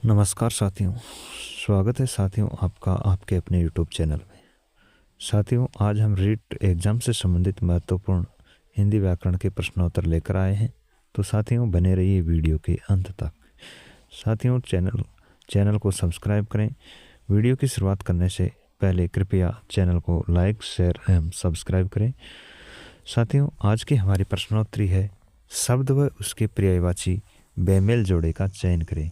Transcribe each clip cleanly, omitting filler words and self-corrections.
नमस्कार साथियों। स्वागत है साथियों आपका आपके अपने YouTube चैनल में। साथियों, आज हम रीट एग्ज़ाम से संबंधित महत्वपूर्ण हिंदी व्याकरण के प्रश्नोत्तर लेकर आए हैं। तो साथियों, बने रहिए वीडियो के अंत तक। साथियों, चैनल को सब्सक्राइब करें। वीडियो की शुरुआत करने से पहले कृपया चैनल को लाइक, शेयर एवं सब्सक्राइब करें। साथियों, आज की हमारी प्रश्नोत्तरी है, शब्द व उसके पर्यायवाची बेमेल जोड़े का चयन करें।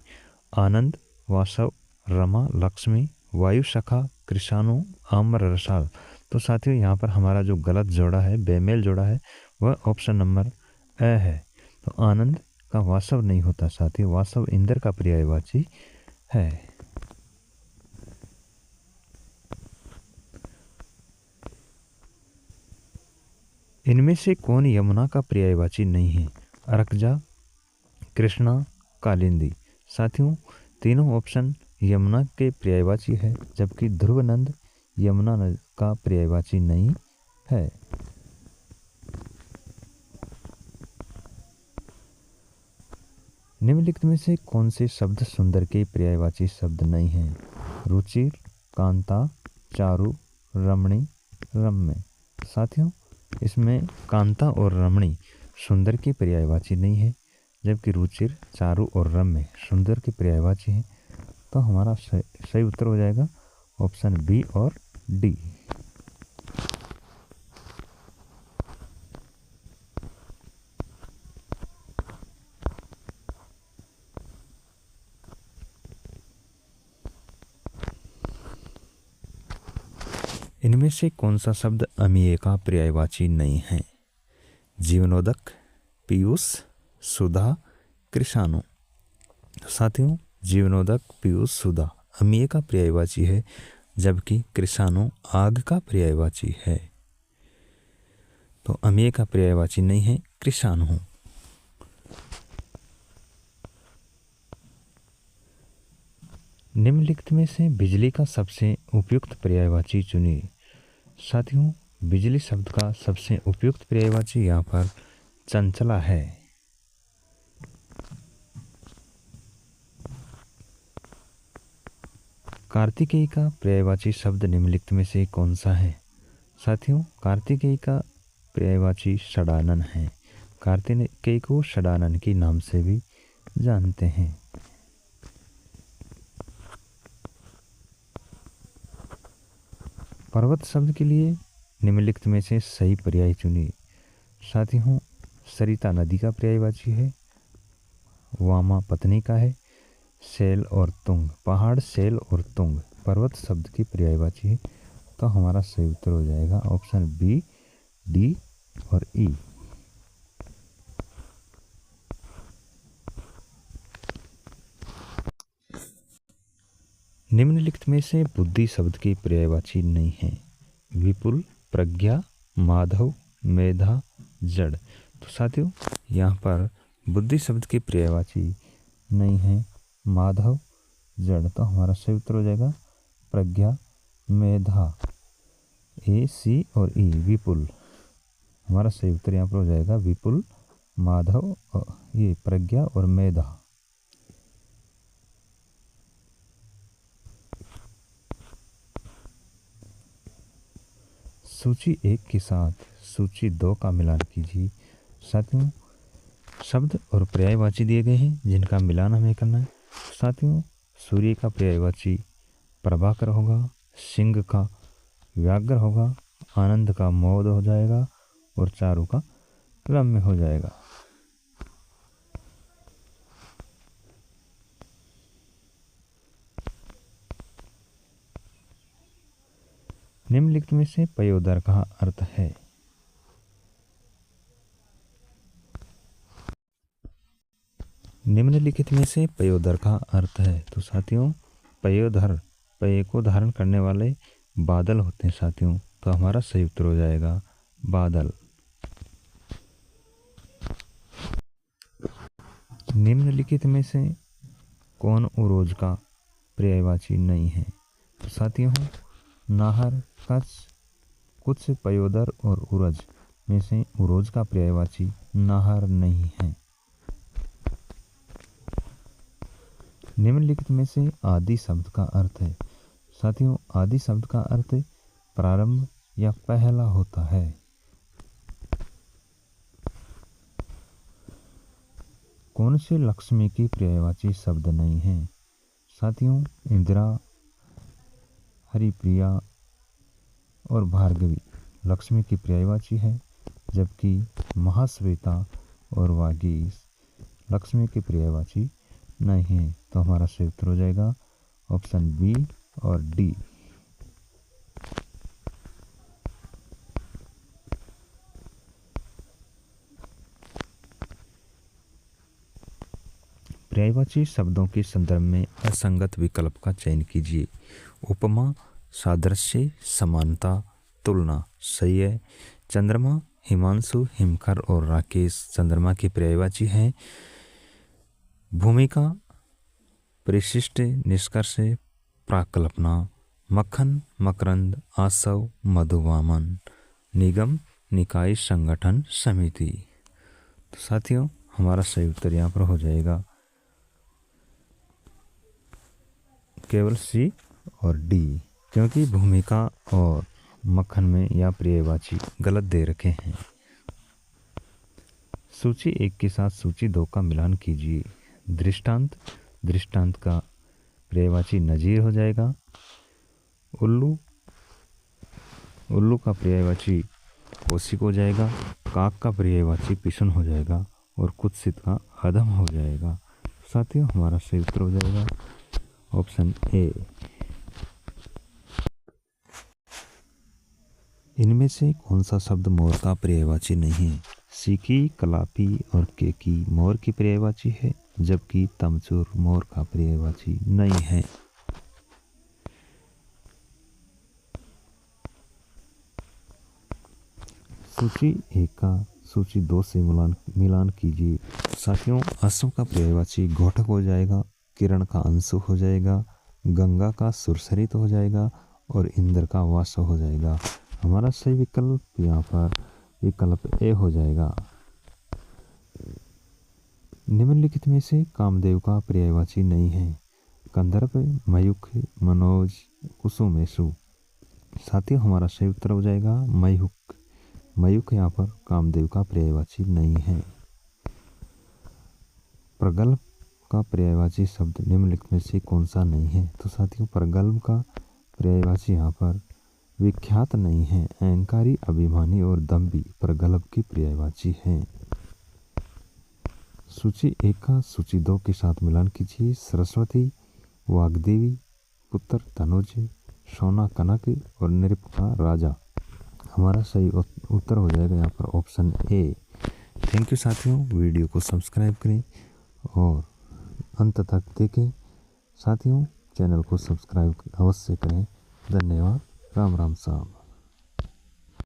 आनंद, वासव, रमा, लक्ष्मी, वायु सखा, कृषाणु, आम्र रसाल। तो साथियों, यहाँ पर हमारा जो गलत जोड़ा है, बेमेल जोड़ा है, वह ऑप्शन नंबर ए है। तो आनंद का वासव नहीं होता साथियों, वासव इंद्र का पर्यायवाची है। इनमें से कौन यमुना का पर्यायवाची नहीं है? अरकजा, कृष्णा, कालिंदी। साथियों, तीनों ऑप्शन यमुना के पर्यायवाची है, जबकि ध्रुवनंद यमुना का पर्यायवाची नहीं है। निम्नलिखित में से कौन से शब्द सुंदर के पर्यायवाची शब्द नहीं हैं? रुचिर, कांता, चारु, रमणी, रम्य। साथियों, इसमें कांता और रमणी सुंदर के पर्यायवाची नहीं है, जबकि रुचिर, चारु और रम्य सुंदर के पर्यायवाची हैं। तो हमारा सही उत्तर हो जाएगा ऑप्शन बी और डी। इनमें से कौन सा शब्द अमीय का पर्यायवाची नहीं है? जीवनोदक, पीयूष, सुधा, कृषाणु। साथियों, जीवनोदक, पीयूष, सुधा अमीय का पर्यायवाची है, जबकि कृषाणु आग का पर्यायवाची है। तो अमीय का पर्यायवाची नहीं है कृषाणु। निम्नलिखित में से बिजली का सबसे उपयुक्त पर्यायवाची चुनिए। साथियों, बिजली शब्द का सबसे उपयुक्त पर्यायवाची यहाँ पर चंचला है। कार्तिकेय का पर्यायवाची शब्द निम्नलिखित में से कौन सा है? साथियों, कार्तिकेय का पर्यायवाची षडानन है। कार्तिकेय को षडानन के नाम से भी जानते हैं। पर्वत शब्द के लिए निम्नलिखित में से सही पर्याय चुनिए। साथियों, सरिता नदी का पर्यायवाची है, वामा पत्नी का है, शैल और तुंग, पहाड़, शैल और तुंग पर्वत शब्द की पर्यायवाची है। तो हमारा सही उत्तर हो जाएगा ऑप्शन बी, डी और ई। निम्नलिखित में से बुद्धि शब्द की पर्यायवाची नहीं है? विपुल, प्रज्ञा, माधव, मेधा, जड़। तो साथियों, यहाँ पर बुद्धि शब्द की पर्यायवाची नहीं है माधव, जड़। तो हमारा सही उत्तर हो जाएगा प्रज्ञा, मेधा, ए, सी और ई, विपुल। हमारा सही उत्तर यहाँ पर हो जाएगा विपुल, माधव, ये प्रज्ञा और मेधा। सूची 1 के साथ सूची 2 का मिलान कीजिए। साथियों, शब्द और पर्यायवाची दिए गए हैं, जिनका मिलान हमें करना है। साथियों, सूर्य का पर्यायवाची प्रभाकर होगा, सिंह का व्याघ्र होगा, आनंद का मौद हो जाएगा और चारु का रम्य हो जाएगा। निम्नलिखित में से पयोदर का अर्थ है? निम्नलिखित में से पयोदर का अर्थ है? तो साथियों, पयोधर पय को धारण करने वाले बादल होते हैं साथियों। तो हमारा सही उत्तर हो जाएगा बादल। निम्नलिखित में से कौन उरोज का पर्यायवाची नहीं है? तो साथियों, नाहर, कच्छ, कुछ, पयोदर और उरज में से उरोज का पर्यायवाची नाहर नहीं है। निम्नलिखित में से आदि शब्द का अर्थ है। साथियों, आदि शब्द का अर्थ प्रारंभ या पहला होता है। कौन से लक्ष्मी की पर्यायवाची शब्द नहीं है? साथियों, इंदिरा, हरिप्रिया और भार्गवी लक्ष्मी की पर्यायवाची है, जबकि महाश्वेता और वागीश लक्ष्मी की पर्यायवाची नहीं है। तो हमारा सही उत्तर हो जाएगा ऑप्शन बी और डी। पर्यायवाची शब्दों के संदर्भ में असंगत विकल्प का चयन कीजिए। उपमा, सादृश्य, समानता, तुलना। सही है। चंद्रमा, हिमांशु, हिमकर और राकेश चंद्रमा की पर्यायवाची हैं। भूमिका, परिशिष्ट, निष्कर्ष, प्राकल्पना। मक्खन, मकरंद, आसव, मधुवामन। निगम, निकाय, संगठन, समिति। तो साथियों, हमारा सही उत्तर यहाँ पर हो जाएगा केवल सी और डी, क्योंकि भूमिका और मक्खन में या पर्यायवाची गलत दे रखे हैं। सूची 1 के साथ सूची 2 का मिलान कीजिए। दृष्टांत, दृष्टांत का पर्यायवाची नजीर हो जाएगा। उल्लू, उल्लू का पर्यायवाची कौशिक हो जाएगा। काक का पर्यायवाची पिशन हो जाएगा और कुत्सित का अधम हो जाएगा। साथियों, हमारा सही उत्तर हो जाएगा ऑप्शन ए। इनमें से कौन सा शब्द मोर का पर्यायवाची नहीं है? सीकी, कलापी और केकी मोर की पर्यायवाची है, जबकि तमचूर मोर का पर्यायवाची नहीं है। सूची 1 का सूची 2 से मिलान कीजिए। साथियों, असम का पर्यायवाची घोटक हो जाएगा, किरण का अंशु हो जाएगा, गंगा का सुरसरित हो जाएगा और इंद्र का वासव हो जाएगा। हमारा सही विकल्प यहाँ पर विकल्प ए हो जाएगा। निम्नलिखित में से कामदेव का पर्यायवाची नहीं है। कंदर्प, मयूख, मनोज, कुसुमेशु। साथियों, हमारा सही उत्तर हो जाएगा मयूख। मयूख यहाँ पर कामदेव का पर्यायवाची नहीं है। प्रगल्भ का पर्यायवाची शब्द निम्नलिखित में से कौन सा नहीं है? तो साथियों, प्रगल्भ का पर्यायवाची यहाँ पर विख्यात नहीं है। अहंकारी, अभिमानी और दम्भी प्रगल्भ की पर्यायवाची हैं। सूची 1 का सूची 2 के साथ मिलान कीजिए। सरस्वती, वाग्देवी, पुत्र तनुज, सोना कनक और नृप का राजा। हमारा सही उत्तर हो जाएगा यहाँ पर ऑप्शन ए। थैंक यू साथियों, वीडियो को सब्सक्राइब करें और अंत तक देखें। साथियों, चैनल को सब्सक्राइब अवश्य करें। धन्यवाद। राम राम साहब।